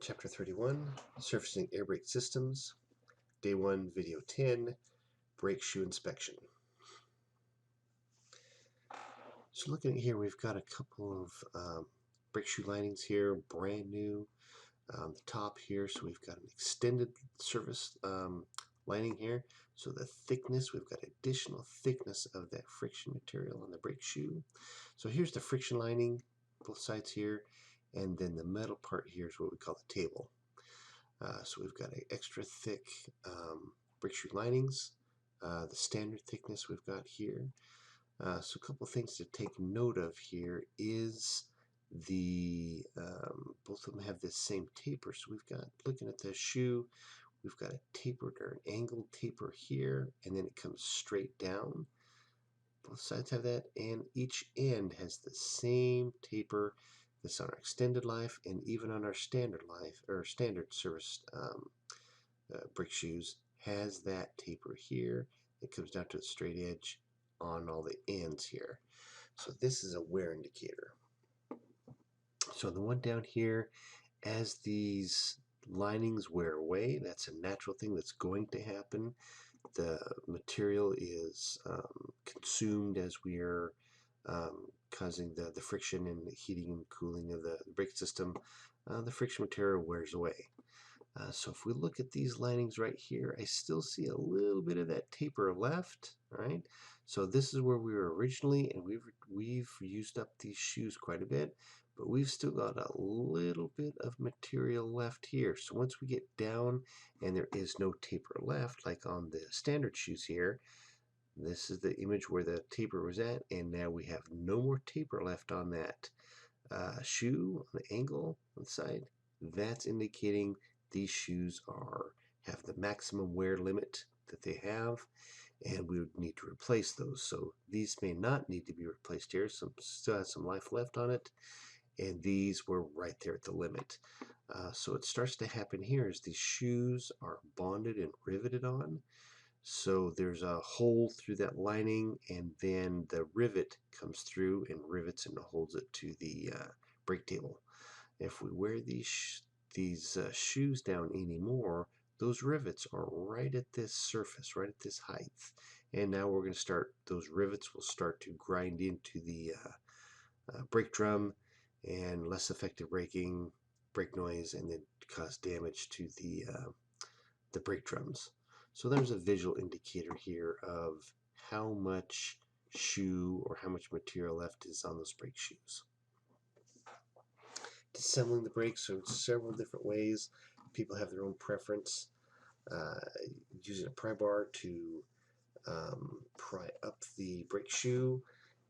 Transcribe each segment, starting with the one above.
Chapter 31, Surfacing Air Brake Systems, Day 1, Video 10, Brake Shoe Inspection. So looking at here, we've got a couple of brake shoe linings here, brand new. On the top here, so we've got an extended service lining here. So the thickness, we've got additional thickness of that friction material on the brake shoe. So here's the friction lining, both sides here, and then the metal part here is what we call the table. So we've got an extra thick brake shoe linings, the standard thickness we've got here. So a couple things to take note of here is the both of them have this same taper. So we've got, looking at the shoe, we've got a tapered or an angled taper here, and then it comes straight down. Both sides have that, and each end has the same taper that's on our extended life and even on our standard life or standard service brake shoes has that taper here. It comes down to the straight edge on all the ends here. So this is a wear indicator. So the one down here, as these linings wear away, that's a natural thing that's going to happen. The material is consumed as we are causing the friction and the heating and cooling of the brake system. The friction material wears away. So if we look at these linings right here, I still see a little bit of that taper left, right? So this is where we were originally, and we've used up these shoes quite a bit, but we've still got a little bit of material left here. So once we get down and there is no taper left, like on the standard shoes here, this is the image where the taper was at, and now we have no more taper left on that shoe, on the angle on the side. That's indicating these shoes have the maximum wear limit that they have, and we would need to replace those. So these may not need to be replaced here. Some still has some life left on it, and these were right there at the limit. So it starts to happen here as these shoes are bonded and riveted on. So there's a hole through that lining, and then the rivet comes through and rivets and holds it to the brake table. If we wear these shoes down anymore, those rivets are right at this surface, right at this height. And now we're going to start, those rivets will start to grind into the brake drum, and less effective braking, brake noise, and then cause damage to the brake drums. So there's a visual indicator here of how much shoe or how much material left is on those brake shoes. Disassembling the brakes, so several different ways. People have their own preference. Using a pry bar to pry up the brake shoe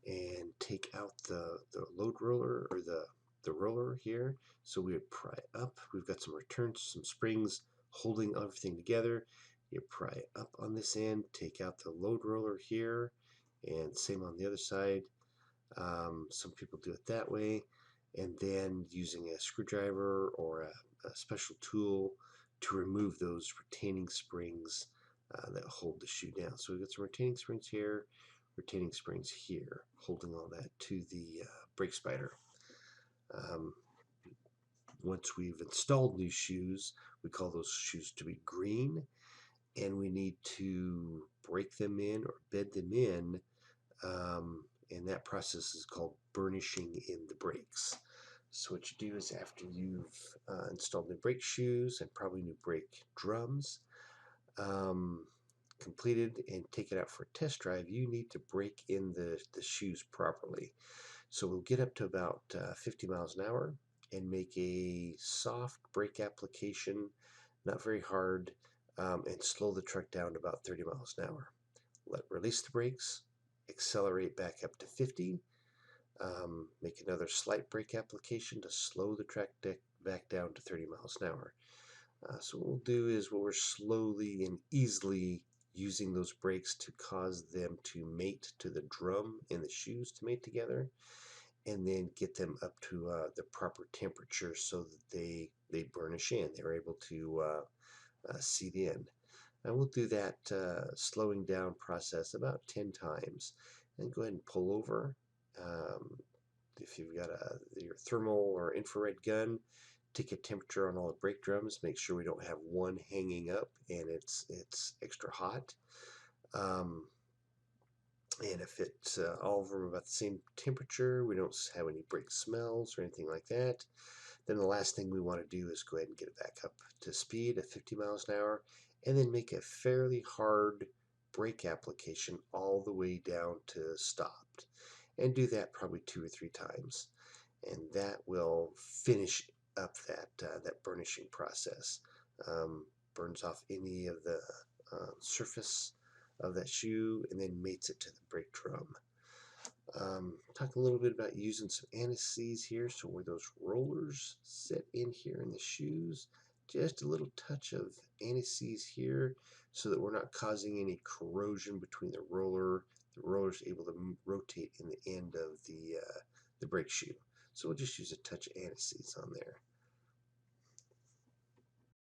and take out the load roller or the roller here. So we would pry up. We've got some returns, some springs holding everything together. You pry up on this end, take out the load roller here, and same on the other side. Some people do it that way, and then using a screwdriver or a special tool to remove those retaining springs that hold the shoe down. So we've got some retaining springs here, retaining springs here, holding all that to the brake spider. Once we've installed new shoes, we call those shoes to be green, and we need to break them in or bed them in, and that process is called burnishing in the brakes. So what you do is, after you've installed new brake shoes and probably new brake drums completed and take it out for a test drive, you need to break in the shoes properly. So we'll get up to about 50 miles an hour and make a soft brake application, not very hard, and slow the truck down to about 30 miles an hour. Release the brakes, accelerate back up to 50, make another slight brake application to slow the truck back down to 30 miles an hour. So what we'll do is, we're slowly and easily using those brakes to cause them to mate to the drum and the shoes to mate together, and then get them up to the proper temperature so that they burnish in. They're able to seat in. And we'll do that slowing down process about 10 times. And go ahead and pull over. If you've got your thermal or infrared gun, take a temperature on all the brake drums, make sure we don't have one hanging up and it's extra hot. Um, and if it's all of them about the same temperature, we don't have any brake smells or anything like that, then the last thing we want to do is go ahead and get it back up to speed at 50 miles an hour, and then make a fairly hard brake application all the way down to stopped. And do that probably 2 or 3 times. And that will finish up that burnishing process. Burns off any of the surface of that shoe and then mates it to the brake drum. Talk a little bit about using some anti-seize here, so where those rollers sit in here in the shoes, just a little touch of anti-seize here so that we're not causing any corrosion between the roller. The roller's able to rotate in the end of the brake shoe. So we'll just use a touch of anti-seize on there.